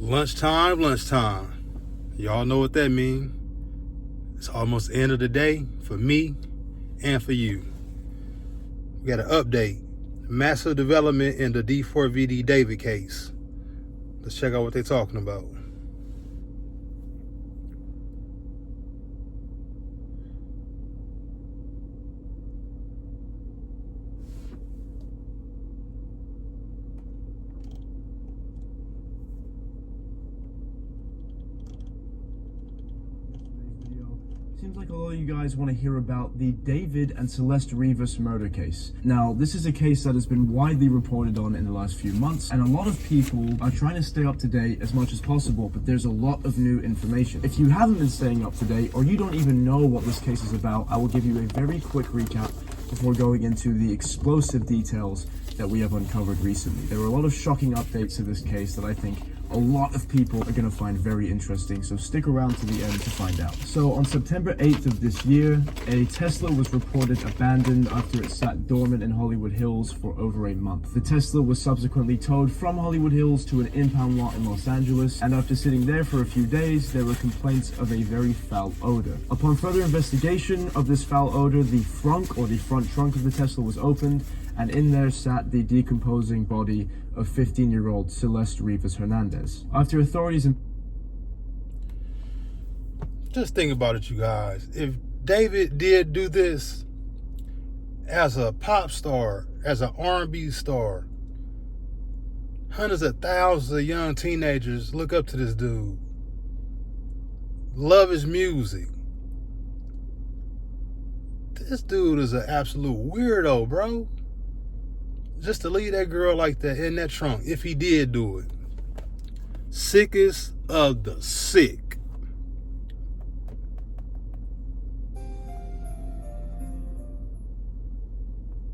Lunchtime. Y'all know what that means. It's almost the end of the day for me and for you. We got an update. Massive development in the D4VD David case. Let's check out what they're talking about. Seems like a lot of you guys want to hear about the David and Celeste Rivas murder case. Now, this is a case that has been widely reported on in the last few months, and a lot of people are trying to stay up to date as much as possible, but there's a lot of new information. If you haven't been staying up to date, or you don't even know what this case is about, I will give you a very quick recap before going into the explosive details that we have uncovered recently. There were a lot of shocking updates to this case that I think a lot of people are going to find very interesting, so stick around to the end to find out. So on September 8th of this year, a Tesla was reported abandoned after it sat dormant in Hollywood Hills for over a month. The Tesla was subsequently towed from Hollywood Hills to an impound lot in Los Angeles, and after sitting there for a few days, there were complaints of a very foul odor. Upon further investigation of this foul odor, the front trunk of the Tesla was opened, and in there sat the decomposing body of 15-year-old Celeste Rivas Hernandez. After authorities... Just think about it, you guys. If David did do this as a pop star, as an R&B star, hundreds of thousands of young teenagers look up to this dude, love his music. This dude is an absolute weirdo, bro. Just to leave that girl like that in that trunk, if he did do it. Sickest of the sick.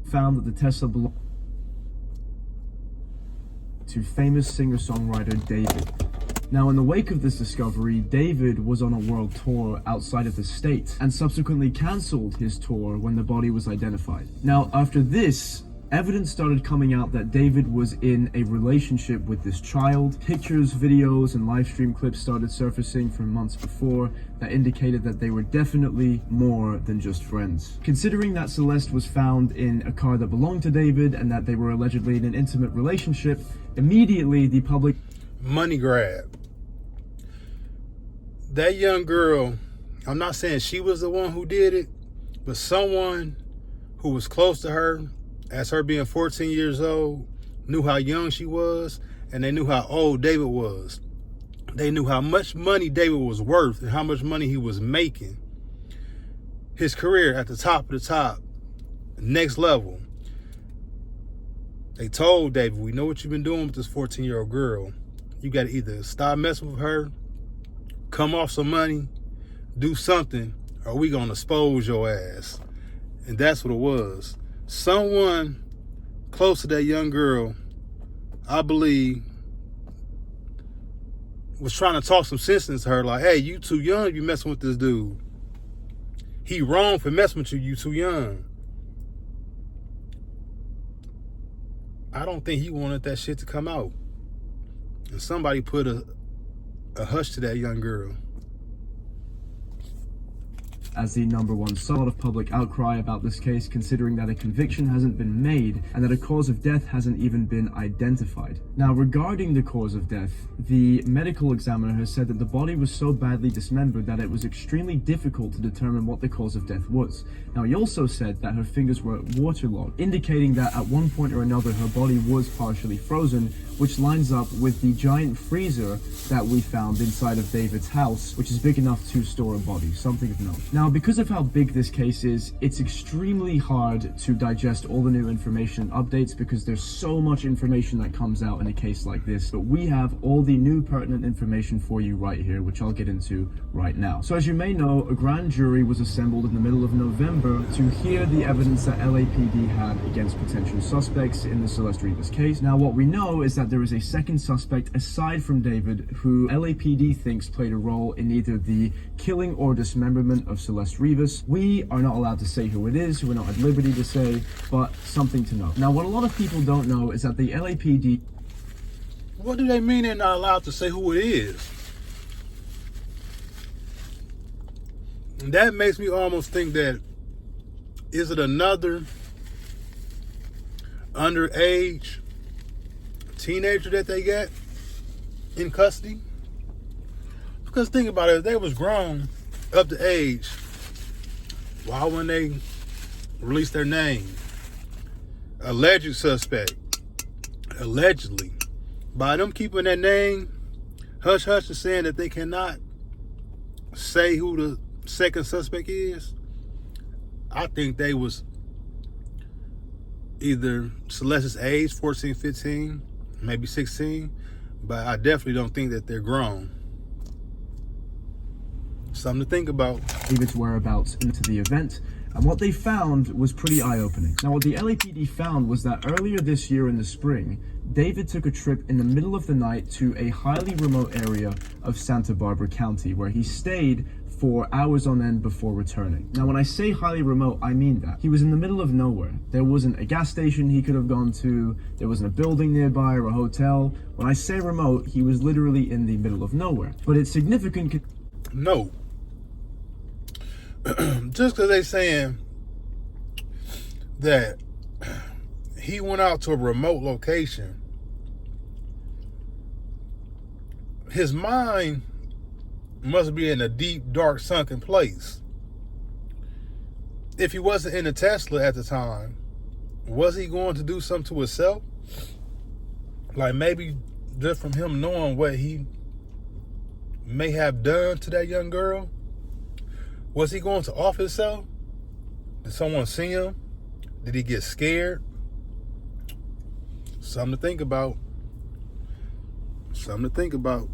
Found that the Tesla belonged to famous singer-songwriter David. Now, in the wake of this discovery, David was on a world tour outside of the state and subsequently cancelled his tour when the body was identified. Now, after this, evidence started coming out that David was in a relationship with this child. Pictures, videos, and live stream clips started surfacing from months before that indicated that they were definitely more than just friends. Considering that Celeste was found in a car that belonged to David and that they were allegedly in an intimate relationship, immediately the public... Money grab. That young girl, I'm not saying she was the one who did it, but someone who was close to her, as her being 14 years old, knew how young she was, and they knew how old David was. They knew how much money David was worth and how much money he was making. His career at the top of the top, next level. They told David, we know what you've been doing with this 14-year-old girl. You got to either stop messing with her, come off some money, do something, or we going to expose your ass. And that's what it was. Someone close to that young girl, I believe, was trying to talk some sense into her, like, hey, you too young to be messing with this dude. He wrong for messing with you, you too young. I don't think he wanted that shit to come out. And somebody put a hush to that young girl. As the #1 sort of public outcry about this case, considering that a conviction hasn't been made and that a cause of death hasn't even been identified. Now, regarding the cause of death, the medical examiner has said that the body was so badly dismembered that it was extremely difficult to determine what the cause of death was. Now, he also said that her fingers were waterlogged, indicating that at one point or another her body was partially frozen, which lines up with the giant freezer that we found inside of David's house, which is big enough to store a body, something of note. Now, because of how big this case is, it's extremely hard to digest all the new information and updates because there's so much information that comes out in a case like this, but we have all the new pertinent information for you right here, which I'll get into right now. So as you may know, a grand jury was assembled in the middle of November to hear the evidence that LAPD had against potential suspects in the Celeste Rivas case. Now, what we know is that there is a second suspect aside from David who LAPD thinks played a role in either the killing or dismemberment of Celeste Rivas. We are not allowed to say who it is, we're not at liberty to say, but something to know. Now, what a lot of people don't know is that the LAPD... What do they mean they're not allowed to say who it is? And that makes me almost think that, is it another underage teenager that they got in custody? Because think about it, if they was grown up to age, why wouldn't they release their name? Alleged suspect. Allegedly. By them keeping that name hush hush and saying that they cannot say who the second suspect is, I think they was either Celeste's age, 14, 15, maybe 16, but I definitely don't think that they're grown. Something to think about. David's whereabouts into the event, and what they found was pretty eye-opening. Now, what the LAPD found was that earlier this year in the spring, David took a trip in the middle of the night to a highly remote area of Santa Barbara County, where he stayed for hours on end before returning. Now, when I say highly remote, I mean that. He was in the middle of nowhere. There wasn't a gas station he could have gone to, there wasn't a building nearby or a hotel. When I say remote, he was literally in the middle of nowhere. But it's significant. No. Just because they saying that he went out to a remote location, his mind must be in a deep, dark, sunken place. If he wasn't in a Tesla at the time, was he going to do something to himself? Like maybe just from him knowing what he may have done to that young girl, was he going to off himself? Did someone see him? Did he get scared? Something to think about. Something to think about.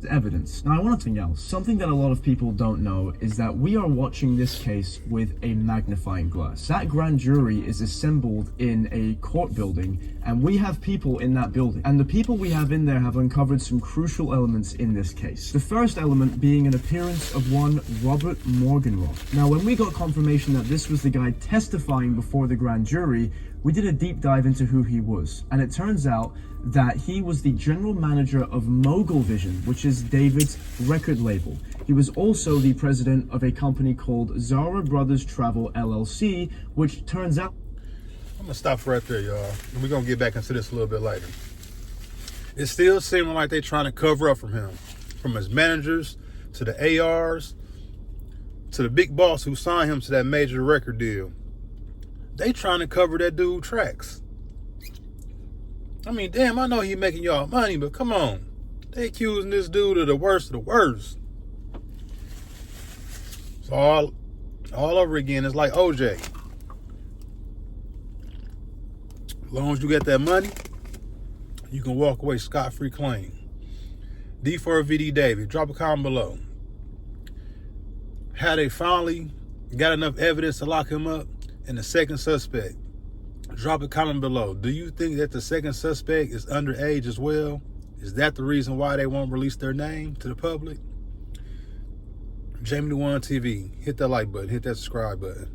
Evidence. Now, I want something else. Something that a lot of people don't know is that we are watching this case with a magnifying glass. That grand jury is assembled in a court building, and we have people in that building. And the people we have in there have uncovered some crucial elements in this case. The first element being an appearance of one Robert Morgenroth. Now, when we got confirmation that this was the guy testifying before the grand jury, we did a deep dive into who he was, and it turns out that he was the general manager of Mogul Vision, which is David's record label. He was also the president of a company called Zara Brothers Travel LLC, which turns out... I'm gonna stop right there, y'all. We're gonna get back into this a little bit later. It's still seeming like they're trying to cover up from him, from his managers to the ARs to the big boss who signed him to that major record deal. They trying to cover that dude tracks. I mean, damn, I know he making y'all money, but come on. They accusing this dude of the worst of the worst. It's all over again. It's like OJ. As long as you get that money, you can walk away scot-free clean. D4VD David, drop a comment below. How they finally got enough evidence to lock him up? And the second suspect, drop a comment below. Do you think that the second suspect is underage as well? Is that the reason why they won't release their name to the public? Jamie the One TV, hit that like button, hit that subscribe button.